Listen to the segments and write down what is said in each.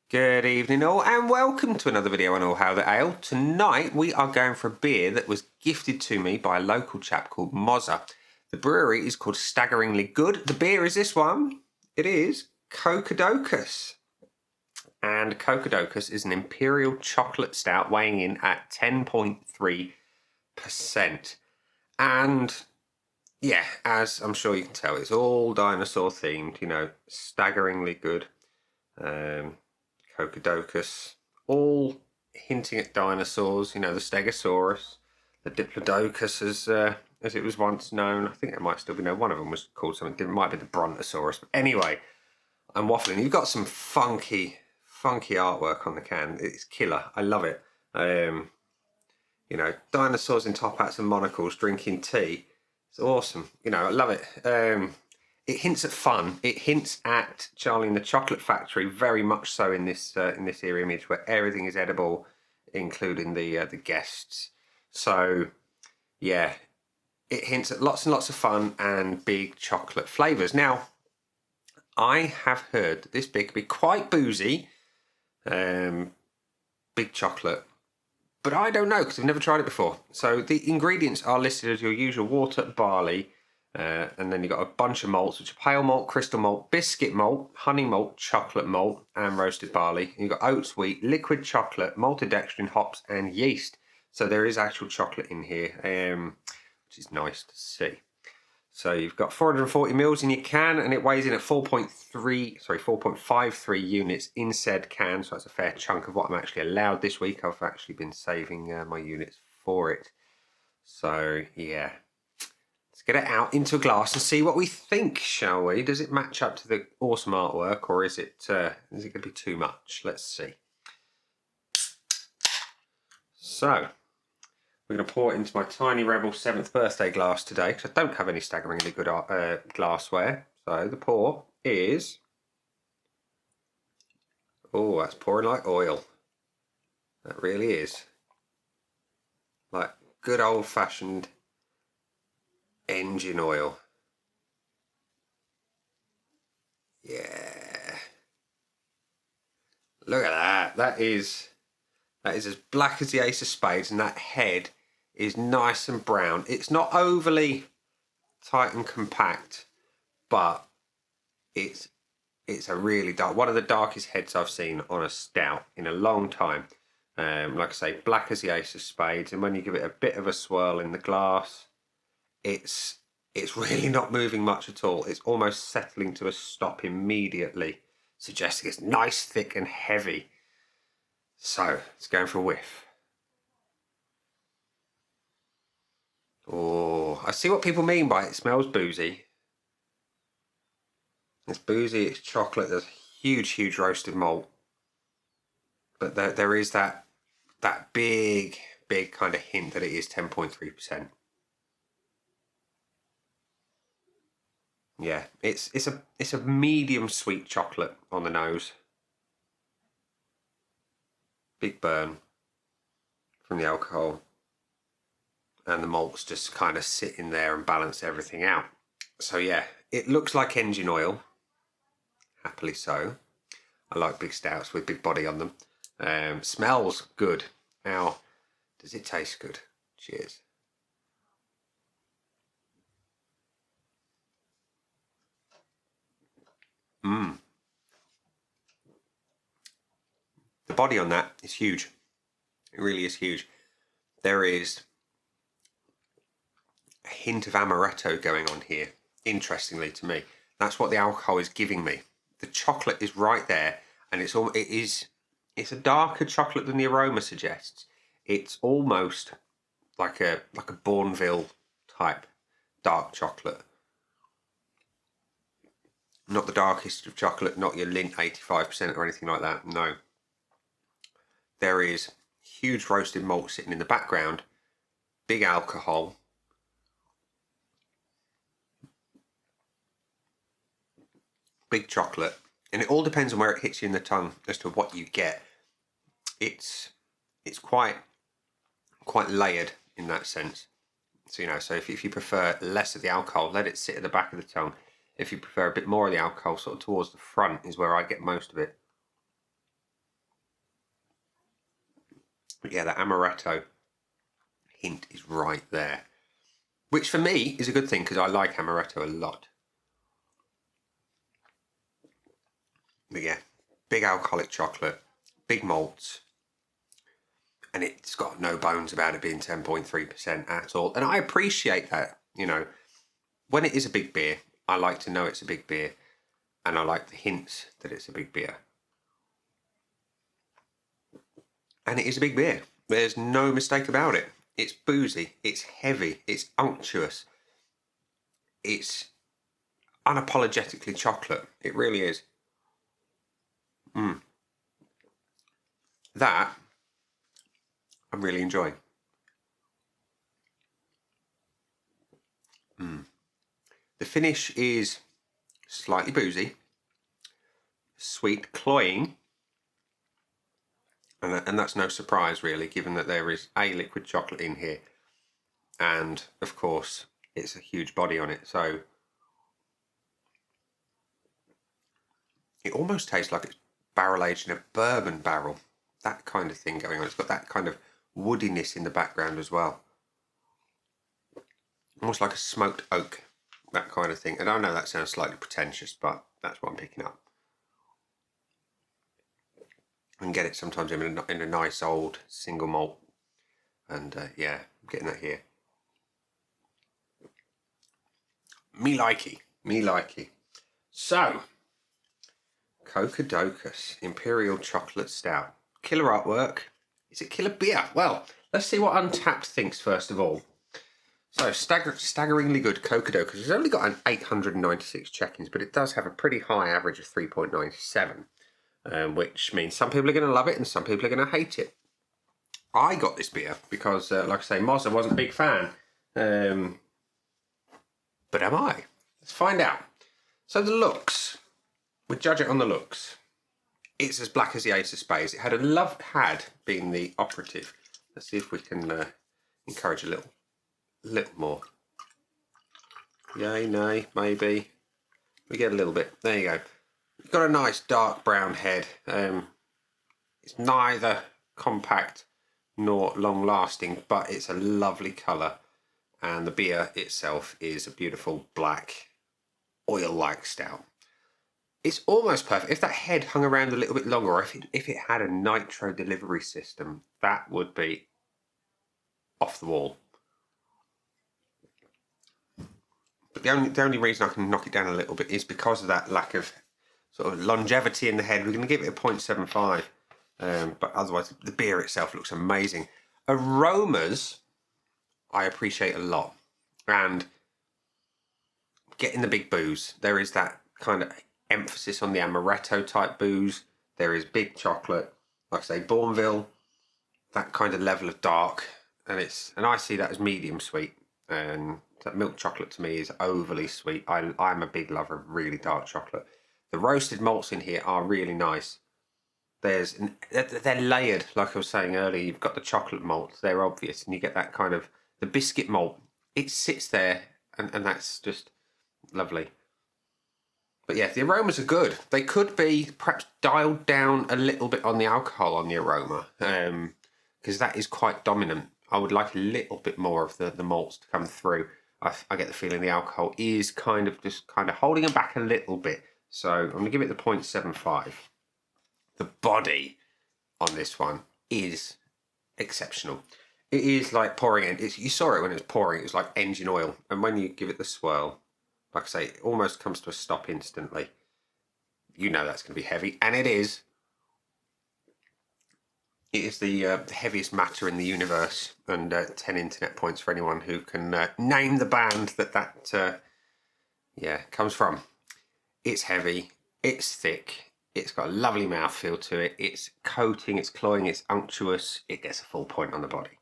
Good evening all and welcome to another video on All How the Ale. Tonight we are going for a beer that was gifted to me by a local chap called Mozza. The brewery is called Staggeringly Good. The beer is this one. It is Cocoadocus. And Cocoadocus is an Imperial chocolate stout weighing in at 10.3%. And yeah, as I'm sure you can tell, it's all dinosaur themed, you know, staggeringly good. Cocoadocus, all hinting at dinosaurs, you know, the Stegosaurus, the Diplodocus as it was once known. I think it might still be known. One of them was called something different. It might be the Brontosaurus. But anyway, I'm waffling. You've got some funky artwork on the can. It's killer. I love it. You know, dinosaurs in top hats and monocles drinking tea. It's awesome. You know, I love it. It hints at fun. It hints at Charlie and the Chocolate Factory, very much so in this here image, where everything is edible, including the guests. So, yeah, it hints at lots and lots of fun and big chocolate flavours. Now, I have heard that this beer can be quite boozy, big chocolate, but I don't know because I've never tried it before. So the ingredients are listed as your usual water, barley. And then you've got a bunch of malts, which are pale malt, crystal malt, biscuit malt, honey malt, chocolate malt, and roasted barley. And you've got oats, wheat, liquid chocolate, maltodextrin, hops, and yeast. So there is actual chocolate in here, which is nice to see. So you've got 440 mils in your can, and it weighs in at 4.53 units in said can. So that's a fair chunk of what I'm actually allowed this week. I've actually been saving my units for it. So yeah. Get it out into a glass and see what we think, shall we? Does it match up to the awesome artwork, or is it going to be too much? Let's see. So, we're going to pour it into my tiny Rebel 7th birthday glass today, because I don't have any staggeringly good glassware. So, the pour is... Oh, that's pouring like oil. That really is. Like good old-fashioned engine oil. Yeah. Look at that. That is as black as the ace of spades, and that head is nice and brown. It's not overly tight and compact, but it's a really dark, one of the darkest heads I've seen on a stout in a long time. Like I say, black as the ace of spades, and when you give it a bit of a swirl in the glass, it's really not moving much at all. It's almost settling to a stop immediately, suggesting it's nice, thick and heavy. So, it's going for a whiff. Oh, I see what people mean by it smells boozy. It's boozy, it's chocolate, there's huge roasted malt. But there is that big kind of hint that it is 10.3%. Yeah, it's a medium sweet chocolate on the nose. Big burn from the alcohol, and the malts just kind of sit in there and balance everything out. So yeah, it looks like engine oil. Happily so. I like big stouts with big body on them. Smells good. Now, does it taste good? Cheers. The body on that is huge. It really is huge. There is a hint of amaretto going on here, interestingly to me. That's what the alcohol is giving me. The chocolate is right there, and it's a darker chocolate than the aroma suggests. It's almost like a Bourneville type dark chocolate. Not the darkest of chocolate, not your Lindt 85% or anything like that, no. There is huge roasted malt sitting in the background, big alcohol, big chocolate, and it all depends on where it hits you in the tongue as to what you get. It's quite layered in that sense. So, you know, so if you prefer less of the alcohol, let it sit at the back of the tongue. If you prefer a bit more of the alcohol, sort of towards the front is where I get most of it. But yeah, the amaretto hint is right there. Which for me is a good thing because I like amaretto a lot. But yeah, big alcoholic chocolate, big malts, and it's got no bones about it being 10.3% at all. And I appreciate that, you know. When it is a big beer, I like to know it's a big beer, and I like the hints that it's a big beer. And it is a big beer. There's no mistake about it. It's boozy, it's heavy, it's unctuous, it's unapologetically chocolate. It really is. That I'm really enjoying. The finish is slightly boozy, sweet, cloying, and that's no surprise really, given that there is a liquid chocolate in here, and of course it's a huge body on it, so it almost tastes like it's barrel aged in a bourbon barrel. That kind of thing going on. It's got that kind of woodiness in the background as well, almost like a smoked oak, that kind of thing. And I know that sounds slightly pretentious, but that's what I'm picking up. I can get it sometimes in a nice old single malt, and yeah, I'm getting that here. Me likey. So, Cocoadocus Imperial Chocolate Stout. Killer artwork. Is it killer beer? Well, let's see what Untapped thinks first of all. So, staggeringly good Cocoadocus. It's only got an 896 check-ins, but it does have a pretty high average of 3.97. Which means some people are going to love it and some people are going to hate it. I got this beer because, like I say, Mozza wasn't a big fan. But am I? Let's find out. So the looks. We judge it on the looks. It's as black as the Ace of Spades. It had been the operative. Let's see if we can encourage a little more. Yay, nay, maybe. We get a little bit. There you go. It's got a nice dark brown head. It's neither compact nor long lasting, but it's a lovely colour, and the beer itself is a beautiful black oil like stout. It's almost perfect. If that head hung around a little bit longer, or if it had a nitro delivery system, that would be off the wall. But the only reason I can knock it down a little bit is because of that lack of sort of longevity in the head. We're going to give it a 0.75. But otherwise, the beer itself looks amazing. Aromas, I appreciate a lot. And getting the big booze, there is that kind of emphasis on the amaretto type booze. There is big chocolate, like I say, Bourneville, that kind of level of dark. And I see that as medium sweet. And that milk chocolate to me is overly sweet. I'm a big lover of really dark chocolate. The roasted malts in here are really nice. They're layered, like I was saying earlier. You've got the chocolate malt, they're obvious, and you get that kind of the biscuit malt. It sits there, and that's just lovely. But yeah, the aromas are good. They could be perhaps dialed down a little bit on the alcohol on the aroma, because that is quite dominant. I would like a little bit more of the malts to come through. I get the feeling the alcohol is kind of holding them back a little bit. So I'm going to give it the 0.75. The body on this one is exceptional. It is like pouring in. You saw it when it was pouring. It was like engine oil. And when you give it the swirl, like I say, it almost comes to a stop instantly. You know that's going to be heavy. And it is. It is the heaviest matter in the universe. And 10 internet points for anyone who can name the band that comes from. It's heavy. It's thick. It's got a lovely mouthfeel to it. It's coating, it's cloying, it's unctuous. It gets a full point on the body.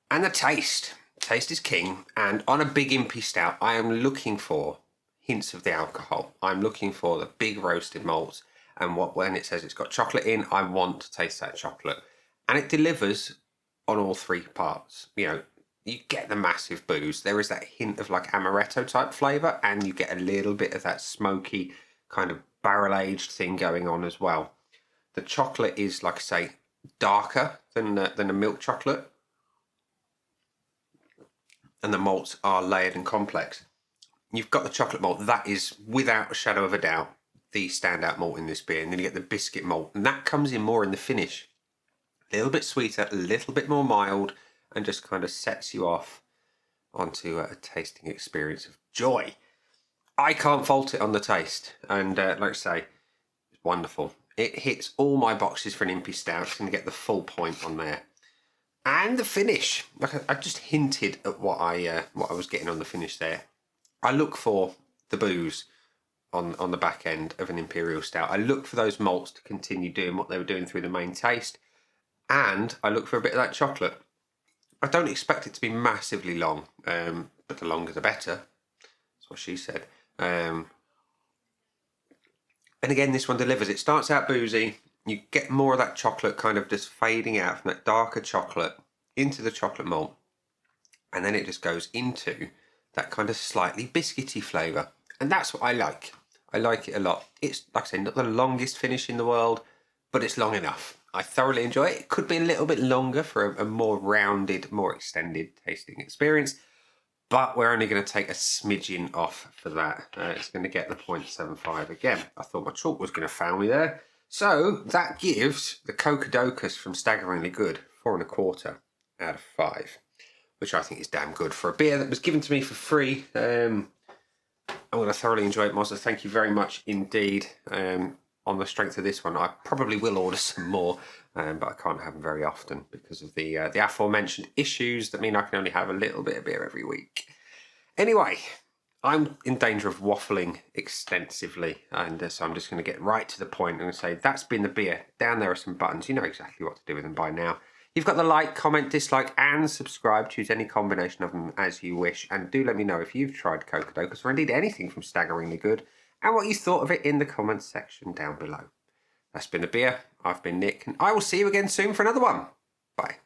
And the taste. Taste is king. And on a big impy stout, I am looking for hints of the alcohol. I'm looking for the big roasted malts. And when it says it's got chocolate in, I want to taste that chocolate. And it delivers on all three parts. You know, you get the massive booze. There is that hint of like amaretto type flavour, and you get a little bit of that smoky kind of barrel aged thing going on as well. The chocolate is, like I say, darker than a milk chocolate, and the malts are layered and complex. You've got the chocolate malt, that is without a shadow of a doubt the standout malt in this beer, and then you get the biscuit malt, and that comes in more in the finish. A little bit sweeter, a little bit more mild, and just kind of sets you off onto a tasting experience of joy. I can't fault it on the taste, and like I say, it's wonderful. It hits all my boxes for an Impy Stout. It's going to get the full point on there. And the finish, like I just hinted at what I was getting on the finish there. I look for the booze on the back end of an Imperial Stout. I look for those malts to continue doing what they were doing through the main taste, and I look for a bit of that chocolate. I don't expect it to be massively long, but the longer the better. That's what she said. And again, this one delivers. It starts out boozy. You get more of that chocolate kind of just fading out from that darker chocolate into the chocolate malt. And then it just goes into that kind of slightly biscuity flavour. And that's what I like. I like it a lot. It's, like I say, not the longest finish in the world, but it's long enough. I thoroughly enjoy it. It could be a little bit longer for a more rounded, more extended tasting experience. But we're only going to take a smidgen off for that. It's going to get the 0.75 again. I thought my chalk was going to fail me there. So that gives the Cocoadocus from Staggeringly Good 4.25 out of 5, which I think is damn good for a beer that was given to me for free. I'm going to thoroughly enjoy it, Mozza. Thank you very much indeed. On the strength of this one, I probably will order some more, but I can't have them very often because of the aforementioned issues that mean I can only have a little bit of beer every week. Anyway, I'm in danger of waffling extensively, and so I'm just going to get right to the point and say that's been the beer. Down there are some buttons. You know exactly what to do with them by now. You've got the like, comment, dislike, and subscribe. Choose any combination of them as you wish, and do let me know if you've tried Cocoadocus or indeed anything from Staggeringly Good, and what you thought of it in the comments section down below. That's been The Beer. I've been Nick, and I will see you again soon for another one. Bye.